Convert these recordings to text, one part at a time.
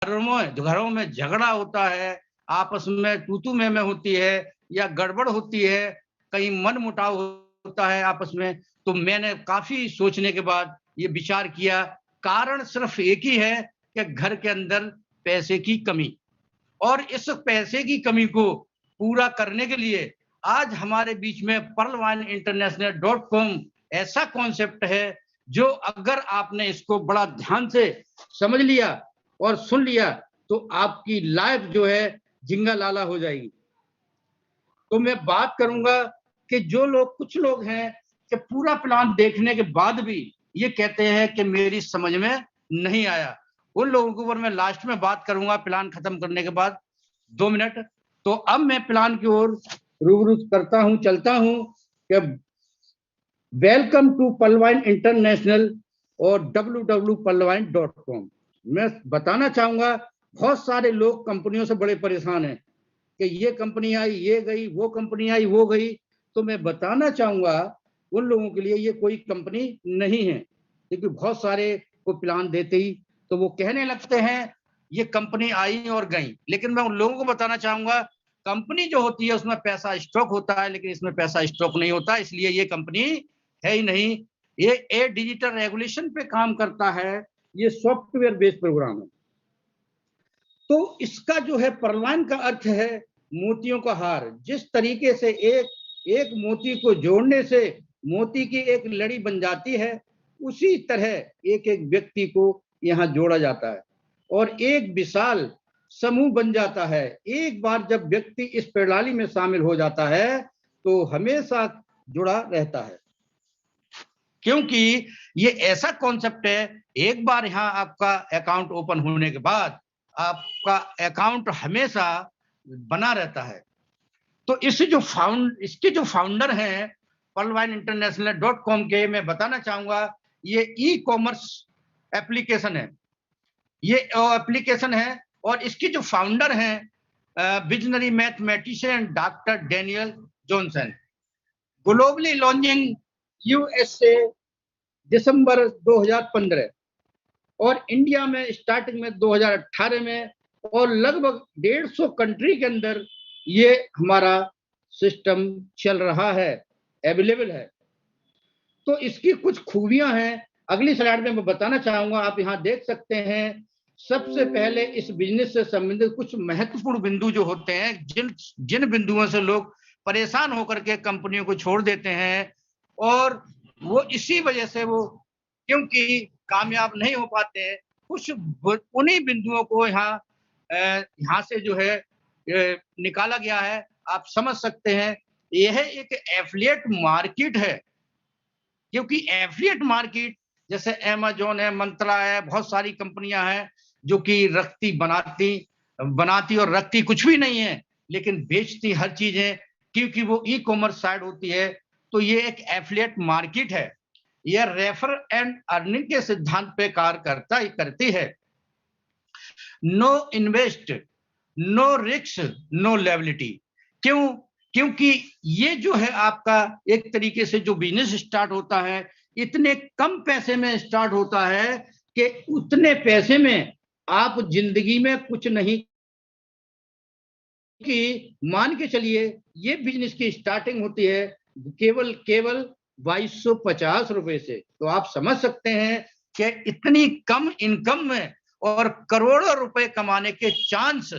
घरों में झगड़ा होता है, आपस में तू मैं होती है या गड़बड़ होती है, कहीं मन मुटाव होता है आपस में, तो मैंने काफी सोचने के बाद ये विचार किया, कारण सिर्फ एक ही है कि घर के अंदर पैसे की कमी। और इस पैसे की कमी को पूरा करने के लिए आज हमारे बीच में pearlwineinternational.com ऐसा कॉन्सेप्ट है, जो अगर आपने इसको बड़ा ध्यान से समझ लिया और सुन लिया तो आपकी लाइफ जो है जिंगा लाला हो जाएगी। तो मैं बात करूंगा कि जो लोग, कुछ लोग हैं कि पूरा प्लान देखने के बाद भी ये कहते हैं कि मेरी समझ में नहीं आया, उन लोगों के ऊपर मैं लास्ट में बात करूंगा प्लान खत्म करने के बाद 2 मिनट। तो अब मैं प्लान की ओर रूबरू करता हूं, चलता हूं कि वेलकम टू पलवाइन इंटरनेशनल और www.palwine.com। मैं बताना चाहूंगा, बहुत सारे लोग कंपनियों से बड़े परेशान हैं कि ये कंपनी आई, ये गई, वो कंपनी आई, वो गई। तो मैं बताना चाहूंगा उन लोगों के लिए ये कोई कंपनी नहीं है, क्योंकि बहुत सारे को प्लान देते ही तो वो कहने लगते हैं ये कंपनी आई और गई। लेकिन मैं उन लोगों को बताना चाहूंगा, कंपनी जो होती है उसमें पैसा स्टॉक होता है, लेकिन इसमें पैसा स्टॉक नहीं होता, इसलिए ये कंपनी है ही नहीं। ये डिजिटल रेगुलेशन पे काम करता है, ये सॉफ्टवेयर बेस्ड प्रोग्राम है। तो इसका जो है परवान का अर्थ है मोतियों का हार। जिस तरीके से एक एक मोती को जोड़ने से मोती की एक लड़ी बन जाती है, उसी तरह एक एक व्यक्ति को यहाँ जोड़ा जाता है और एक विशाल समूह बन जाता है। एक बार जब व्यक्ति इस प्रणाली में शामिल हो जाता है तो हमेशा जुड़ा रहता है, क्योंकि ये ऐसा कॉन्सेप्ट है, एक बार यहाँ आपका अकाउंट ओपन होने के बाद आपका अकाउंट हमेशा बना रहता है। तो इसके जो फाउंडर हैं pearlwineinternational.com के, मैं बताना चाहूंगा ये ई कॉमर्स एप्लीकेशन है, ये एप्लीकेशन है। और इसके जो फाउंडर हैं visionary mathematician doctor Daniel Johnson, globally launching USA दिसंबर 2015 और इंडिया में स्टार्टिंग में 2018 में, और लगभग 150 कंट्री के अंदर ये हमारा सिस्टम चल रहा है, अवेलेबल है। तो इसकी कुछ खूबियां हैं, अगली स्लाइड में मैं बताना चाहूंगा। आप यहाँ देख सकते हैं, सबसे पहले इस बिजनेस से संबंधित कुछ महत्वपूर्ण बिंदु जो होते हैं, जिन बिंदुओं से लोग परेशान होकर के कंपनियों को छोड़ देते हैं, और वो इसी वजह से वो क्योंकि कामयाब नहीं हो पाते हैं, कुछ उन्हीं बिंदुओं को यहाँ से जो है निकाला गया है। आप समझ सकते हैं, यह एक एफिलिएट मार्केट है, क्योंकि एफिलिएट मार्केट जैसे अमेज़न है, मंत्रा है, बहुत सारी कंपनियां हैं जो कि बनाती और रखती कुछ भी नहीं है, लेकिन बेचती हर चीज है, क्योंकि वो ई कॉमर्स साइड होती है। तो ये एक एफिलिएट मार्केट है, यह रेफर एंड अर्निंग के सिद्धांत पे कार्य करती है। No invest, no risk, no liability. क्यों? क्योंकि ये जो है आपका एक तरीके से जो बिजनेस स्टार्ट होता है, इतने कम पैसे में स्टार्ट होता है कि उतने पैसे में आप जिंदगी में कुछ नहीं, कि मान के चलिए ये बिजनेस की स्टार्टिंग होती है केवल 2250 रुपए से। तो आप समझ सकते हैं कि इतनी कम इनकम में और करोड़ों रुपए कमाने के चांस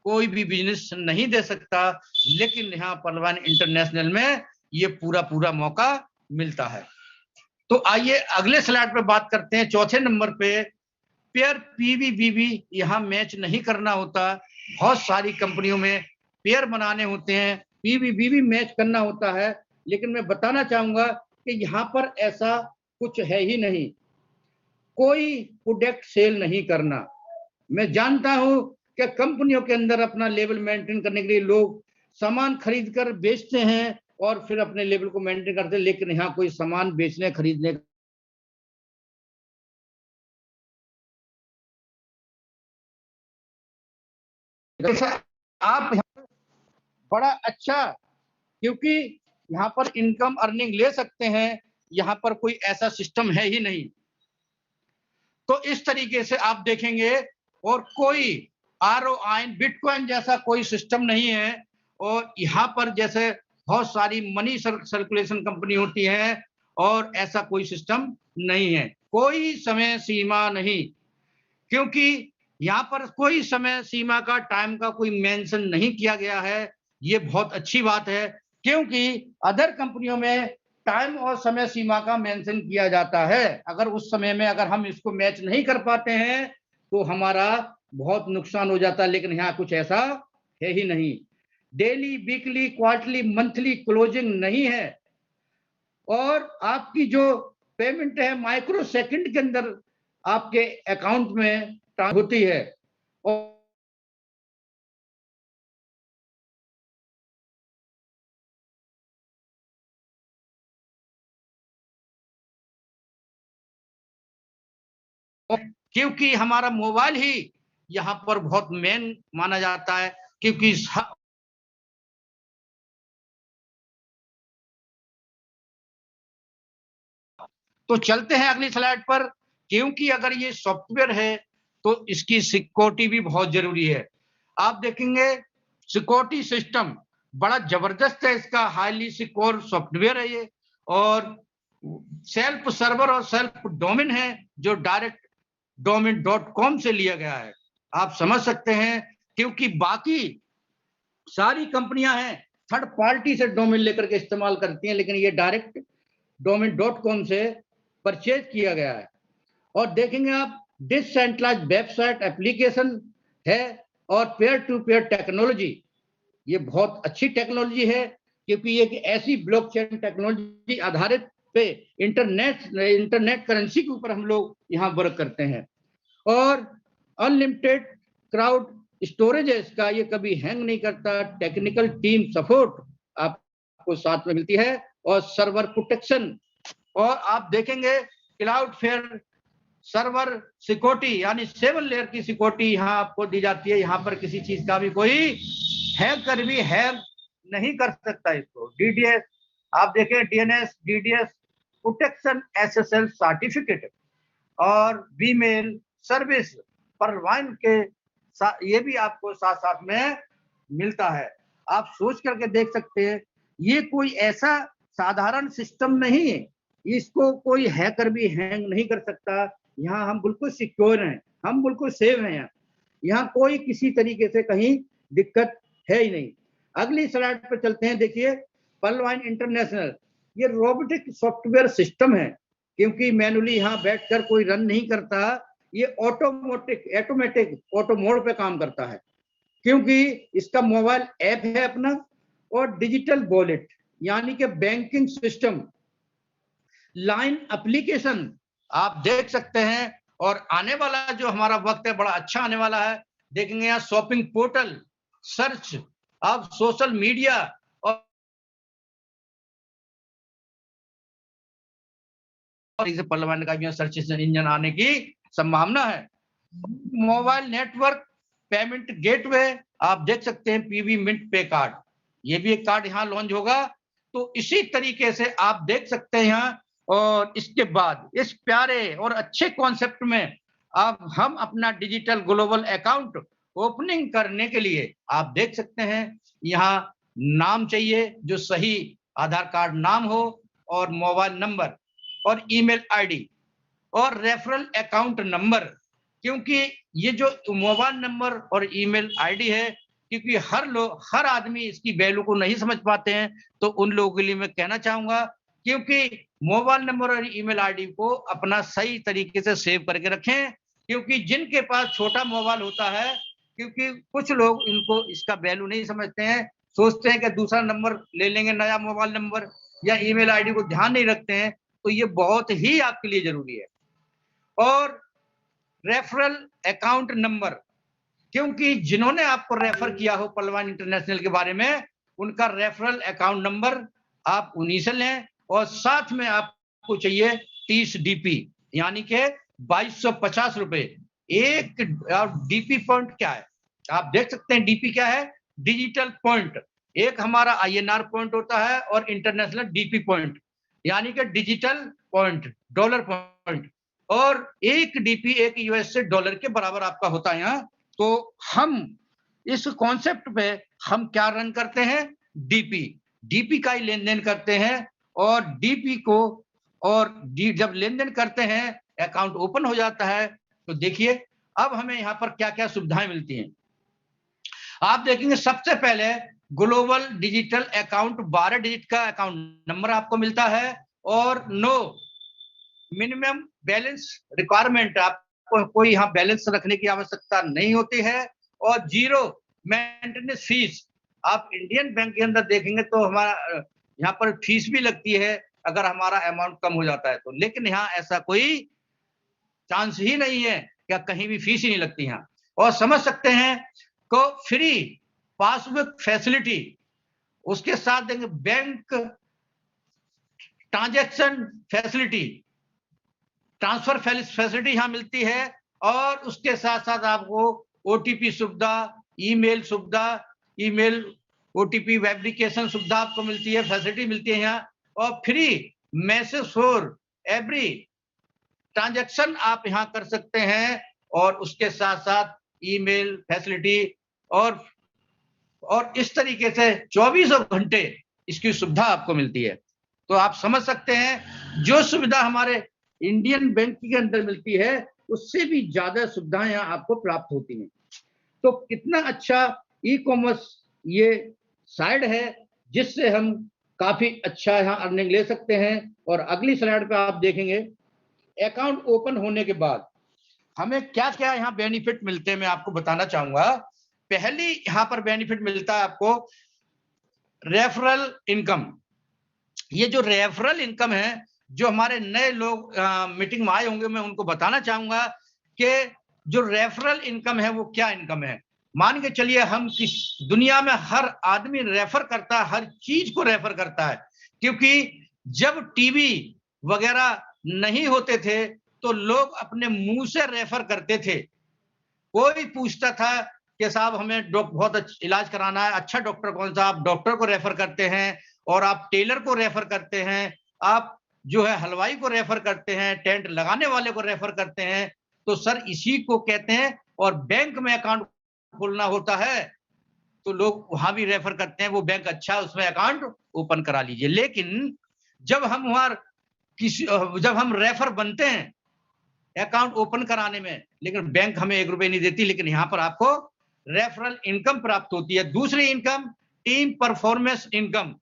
कोई भी बिजनेस नहीं दे सकता, लेकिन यहाँ पलवान इंटरनेशनल में ये पूरा मौका मिलता है। तो आइए अगले स्लाइड पे बात करते हैं। चौथे नंबर पे पेयर पीवीबीबी यहाँ मैच नहीं करना होता, बहुत सारी कंपनियों में पेयर बनाने होते हैं, पीवीबीबी मैच करना होता है, लेकिन मैं बताना चाहूंगा कि यहाँ पर ऐसा कुछ है ही नहीं, कोई प्रोडक्ट सेल नहीं करना। मैं जानता हूं कि कंपनियों के अंदर अपना लेवल मेंटेन करने के लिए लोग सामान खरीद कर बेचते हैं और फिर अपने लेवल को मेंटेन करते हैं, लेकिन यहाँ कोई सामान बेचने खरीदने आप बड़ा अच्छा, क्योंकि यहाँ पर इनकम अर्निंग ले सकते हैं, यहाँ पर कोई ऐसा सिस्टम है ही नहीं। तो इस तरीके से आप देखेंगे और कोई ROI बिटकॉइन जैसा कोई सिस्टम नहीं है। और यहाँ पर जैसे बहुत सारी मनी सर्कुलेशन कंपनी होती है और ऐसा कोई सिस्टम नहीं है, कोई समय सीमा नहीं, क्योंकि यहाँ पर कोई समय सीमा का, टाइम का कोई मेंशन नहीं किया गया है। ये बहुत अच्छी बात है, क्योंकि अदर कंपनियों में टाइम और समय सीमा का मेंशन किया जाता है। अगर उस समय में अगर हम इसको मैच नहीं कर पाते हैं तो हमारा बहुत नुकसान हो जाता है, लेकिन यहाँ कुछ ऐसा है ही नहीं। Daily, weekly, quarterly, monthly closing नहीं है, और आपकी जो पेमेंट है माइक्रो सेकंड के अंदर आपके अकाउंट में होती है। और क्योंकि हमारा मोबाइल ही यहाँ पर बहुत मेन माना जाता है, क्योंकि तो चलते हैं अगली स्लाइड पर, क्योंकि अगर ये सॉफ्टवेयर है तो इसकी सिक्योरिटी भी बहुत जरूरी है। आप देखेंगे सिक्योरिटी सिस्टम बड़ा जबरदस्त है इसका, हाईली सिक्योर सॉफ्टवेयर है ये, और सेल्फ सर्वर और सेल्फ डोमेन है जो डायरेक्ट domain.com से लिया गया है। आप समझ सकते हैं, क्योंकि बाकी सारी कंपनियां हैं थर्ड पार्टी से डोमेन लेकर के इस्तेमाल करती हैं, लेकिन ये डायरेक्ट domain.com से परचेज किया गया है। और देखेंगे आप डिसेंट्रलाइज्ड वेबसाइट एप्लीकेशन है और पेयर टू पेयर टेक्नोलॉजी, ये बहुत अच्छी टेक्नोलॉजी है, क्योंकि ये एक ऐसी ब्लॉकचेन टेक्नोलॉजी आधारित पे इंटरनेट करेंसी के ऊपर हम लोग यहाँ वर्क करते हैं। और अनलिमिटेड क्राउड स्टोरेज है इसका, ये कभी हैंग नहीं करता। टेक्निकल टीम सपोर्ट आपको साथ में मिलती है, और सर्वर प्रोटेक्शन, और आप देखेंगे क्लाउड फेयर सर्वर सिक्योरिटी, यानी 7 लेयर की सिक्योरिटी यहाँ आपको दी जाती है। यहाँ पर किसी चीज का भी कोई हैकर भी हैक नहीं कर सकता इसको। DDS आप देखें, DNS DDS protection SSL certificate और बीमेल सर्विस परवाइन के ये भी आपको साथ साथ में मिलता है। आप सोच करके देख सकते हैं, ये कोई ऐसा साधारण सिस्टम नहीं है, इसको कोई हैकर भी हैंग नहीं कर सकता। यहाँ हम बिल्कुल सिक्योर हैं, हम बिल्कुल सेफ हैं, यहाँ कोई किसी तरीके से कहीं दिक्कत है ही नहीं। अगली स्लाइड पर चलते हैं। देखिए पर्लवाइन इंटरनेशनल, ये रोबोटिक सॉफ्टवेयर सिस्टम है, क्योंकि मैनुअली यहाँ बैठकर कोई रन नहीं करता, ये ऑटोमेटिक ऑटो मोड पे काम करता है, क्योंकि इसका मोबाइल ऐप है अपना, और डिजिटल वॉलेट यानी कि बैंकिंग सिस्टम, लाइन एप्लीकेशन आप देख सकते हैं। और आने वाला जो हमारा वक्त है बड़ा अच्छा आने वाला है। देखेंगे यहाँ शॉपिंग पोर्टल, सर्च, आप सोशल मीडिया, और इसे पर्लवाइन का भी सर्च इंजन आने की संभावना है। मोबाइल नेटवर्क पेमेंट गेटवे आप देख सकते हैं, PV मिंट पे कार्ड, ये भी एक कार्ड यहाँ लॉन्च होगा। तो इसी तरीके से आप देख सकते हैं यहाँ। और इसके बाद इस प्यारे और अच्छे कॉन्सेप्ट में अब हम अपना डिजिटल ग्लोबल अकाउंट ओपनिंग करने के लिए आप देख सकते हैं यहाँ नाम चाहिए जो सही आधार कार्ड नाम हो, और मोबाइल नंबर और ईमेल आईडी और रेफरल अकाउंट नंबर, क्योंकि ये जो मोबाइल नंबर और ईमेल आईडी है, क्योंकि हर आदमी इसकी वैल्यू को नहीं समझ पाते हैं, तो उन लोगों के लिए मैं कहना चाहूंगा, क्योंकि मोबाइल नंबर और ईमेल आईडी को अपना सही तरीके से सेव करके रखें, क्योंकि जिनके पास छोटा मोबाइल होता है, क्योंकि कुछ लोग इनको इसका वैल्यू नहीं समझते हैं, सोचते हैं कि दूसरा नंबर ले लेंगे, नया मोबाइल नंबर या ईमेल आईडी को ध्यान नहीं रखते हैं, तो ये बहुत ही आपके लिए जरूरी है। और रेफरल अकाउंट नंबर, क्योंकि जिन्होंने आपको रेफर किया हो पर्लवाइन इंटरनेशनल के बारे में, उनका रेफरल अकाउंट नंबर आप उन्हीं से लें, और साथ में आपको चाहिए 30 DP, यानी कि 2250 रुपए एक। DP पॉइंट क्या है आप देख सकते हैं, DP क्या है, डिजिटल पॉइंट। एक हमारा INR पॉइंट होता है और इंटरनेशनल DP पॉइंट, यानी कि डिजिटल पॉइंट, डॉलर पॉइंट। और 1 डीपी 1 यूएस डॉलर के बराबर आपका होता है यहाँ। तो हम इस कॉन्सेप्ट पे हम क्या रन करते हैं, डीपी का ही लेन देन करते हैं, और डीपी को और जब लेन देन करते हैं अकाउंट ओपन हो जाता है। तो देखिए अब हमें यहाँ पर क्या क्या सुविधाएं मिलती हैं। आप देखेंगे सबसे पहले ग्लोबल डिजिटल अकाउंट 12 डिजिट का अकाउंट नंबर आपको मिलता है, और नो मिनिमम बैलेंस रिक्वायरमेंट, आपको कोई यहाँ बैलेंस रखने की आवश्यकता नहीं होती है, और 0 मेंटेनेंस फीस। आप इंडियन बैंक के अंदर देखेंगे तो हमारा यहाँ पर फीस भी लगती है अगर हमारा अमाउंट कम हो जाता है तो, लेकिन यहाँ ऐसा कोई चांस ही नहीं है, क्या कहीं भी फीस ही नहीं लगती यहाँ। और समझ सकते हैं को फ्री पासबुक फैसिलिटी, उसके साथ देंगे bank transaction facility, transfer facility यहाँ मिलती है, और उसके साथ साथ आपको ओटीपी सुविधा, ईमेल सुविधा, ईमेल ओटीपी वेरिफिकेशन सुविधा आपको मिलती है, फैसिलिटी मिलती है यहाँ, और free message for every transaction आप यहाँ कर सकते हैं, और उसके साथ साथ ईमेल फैसिलिटी, और इस तरीके से 24 घंटे इसकी सुविधा आपको मिलती है। तो आप समझ सकते हैं जो सुविधा हमारे इंडियन बैंक के अंदर मिलती है उससे भी ज्यादा सुविधाएं यहाँ आपको प्राप्त होती हैं। तो कितना अच्छा ई कॉमर्स ये साइड है जिससे हम काफी अच्छा यहाँ अर्निंग ले सकते हैं। और अगली स्लाइड पे आप देखेंगे अकाउंट ओपन होने के बाद हमें क्या क्या यहाँ बेनिफिट मिलते हैं, मैं आपको बताना चाहूंगा। पहली यहाँ पर बेनिफिट मिलता है आपको रेफरल इनकम। ये जो रेफरल इनकम है, जो हमारे नए लोग मीटिंग में आए होंगे, मैं उनको बताना चाहूंगा कि जो रेफरल इनकम है वो क्या इनकम है। मान के चलिए हम दुनिया में हर आदमी रेफर करता है, हर चीज को रेफर करता है, क्योंकि जब टीवी वगैरह नहीं होते थे तो लोग अपने मुंह से रेफर करते थे। कोई पूछता था कि साहब हमें बहुत इलाज कराना है, अच्छा डॉक्टर कौन सा, आप डॉक्टर को रेफर करते हैं, और आप टेलर को रेफर करते हैं, आप जो है हलवाई को रेफर करते हैं, टेंट लगाने वाले को रेफर करते हैं। तो सर इसी को कहते हैं। और बैंक में अकाउंट खोलना होता है तो लोग वहां भी रेफर करते हैं, वो बैंक अच्छा उसमें अकाउंट ओपन करा लीजिए। लेकिन जब हम रेफर बनते हैं अकाउंट ओपन कराने में, लेकिन बैंक हमें 1 रुपए नहीं देती, लेकिन यहाँ पर आपको रेफरल इनकम प्राप्त होती है। दूसरी इनकम टीम परफॉर्मेंस इनकम,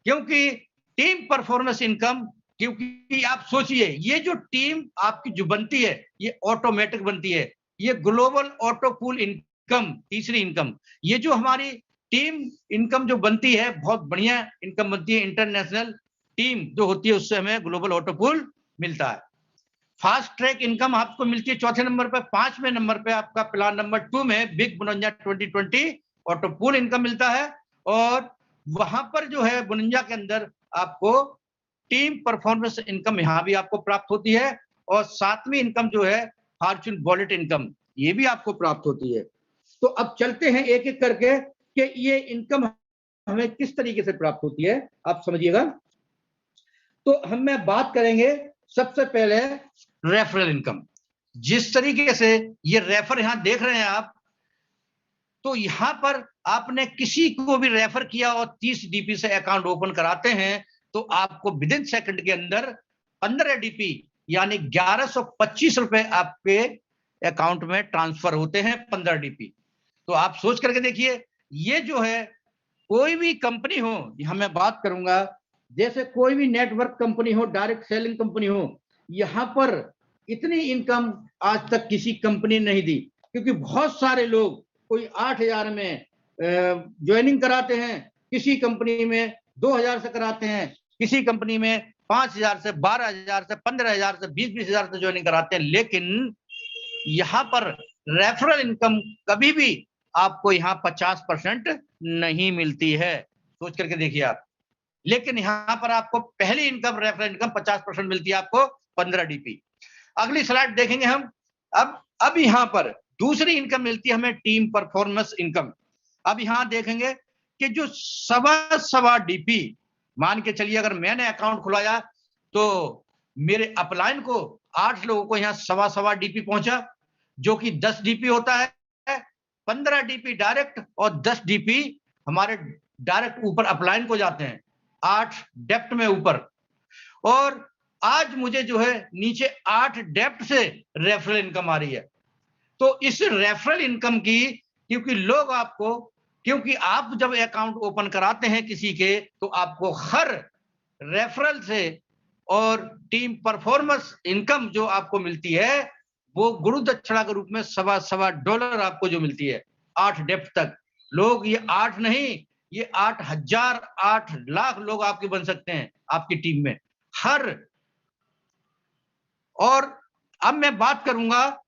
क्योंकि टीम परफॉर्मेंस इनकम, क्योंकि आप सोचिए ये जो टीम आपकी जो बनती है ये ऑटोमेटिक बनती है, ये ग्लोबल ऑटो पूल इनकम, तीसरी इनकम। ये जो हमारी टीम इनकम जो बनती है बहुत बढ़िया इनकम बनती है, इंटरनेशनल टीम जो होती है उससे हमें ग्लोबल ऑटो पूल मिलता है। फास्ट ट्रैक इनकम आपको मिलती है चौथे नंबर पर। 5वें नंबर पे आपका प्लान नंबर 2 में बिग बुनंजा 2020 ऑटो पूल इनकम मिलता है, और वहां पर जो है बुनंजा के अंदर आपको टीम परफॉर्मेंस इनकम यहाँ भी आपको प्राप्त होती है, और 7वीं इनकम जो है फॉर्चून वॉलेट इनकम, ये भी आपको प्राप्त होती है। तो अब चलते हैं एक एक करके कि ये इनकम हमें किस तरीके से प्राप्त होती है, आप समझिएगा। तो हम बात करेंगे सबसे पहले रेफरल इनकम। जिस तरीके से ये रेफर यहां देख रहे हैं आप, तो यहां पर आपने किसी को भी रेफर किया और 30 डीपी से अकाउंट ओपन कराते हैं तो आपको विद इन सेकंड के अंदर 15 डीपी यानी 1125 रुपए आपके अकाउंट में ट्रांसफर होते हैं, 15 डीपी। तो आप सोच करके देखिए, ये जो है कोई भी कंपनी हो, यहां मैं बात करूंगा जैसे कोई भी नेटवर्क कंपनी हो, डायरेक्ट सेलिंग कंपनी हो, यहां पर इतनी इनकम आज तक किसी कंपनी ने नहीं दी, क्योंकि बहुत सारे लोग कोई 8,000 में ज्वाइनिंग कराते हैं, किसी कंपनी में 2,000 से कराते हैं, किसी कंपनी में 5,000 से 12,000 से 15,000 से 20,000 से ज्वाइनिंग कराते हैं। लेकिन यहाँ पर रेफरल इनकम कभी भी आपको यहाँ 50% नहीं मिलती है, सोच करके देखिए आप। लेकिन यहाँ पर आपको पहली इनकम रेफरल इनकम 50% मिलती है, आपको 15 डीपी। अगली स्लाइड देखेंगे हम। अब यहाँ पर दूसरी इनकम मिलती है हमें टीम परफॉर्मेंस इनकम। अब यहाँ देखेंगे कि जो 1.25 डीपी, मान के चलिए अगर मैंने अकाउंट खुलाया तो मेरे अपलाइन को 8 लोगों को यहाँ सवा डीपी पहुंचा, जो कि 10 डीपी होता है, 15 डीपी डायरेक्ट और 10 डीपी हमारे डायरेक्ट ऊपर अपलाइन को जाते हैं, 8 डेप्थ में ऊपर। और आज मुझे जो है नीचे 8 डेप्थ से रेफरल इनकम आ रही है। तो इस रेफरल इनकम की, क्योंकि आप जब अकाउंट ओपन कराते हैं किसी के, तो आपको हर रेफरल से और टीम परफॉर्मेंस इनकम जो आपको मिलती है, वो गुरु दक्षिणा के रूप में सवा डॉलर आपको जो मिलती है 8 डेप्थ तक। लोग ये 8 नहीं, ये 8,000 8 लाख लोग आपके बन सकते हैं आपकी टीम में हर। और अब मैं बात करूंगा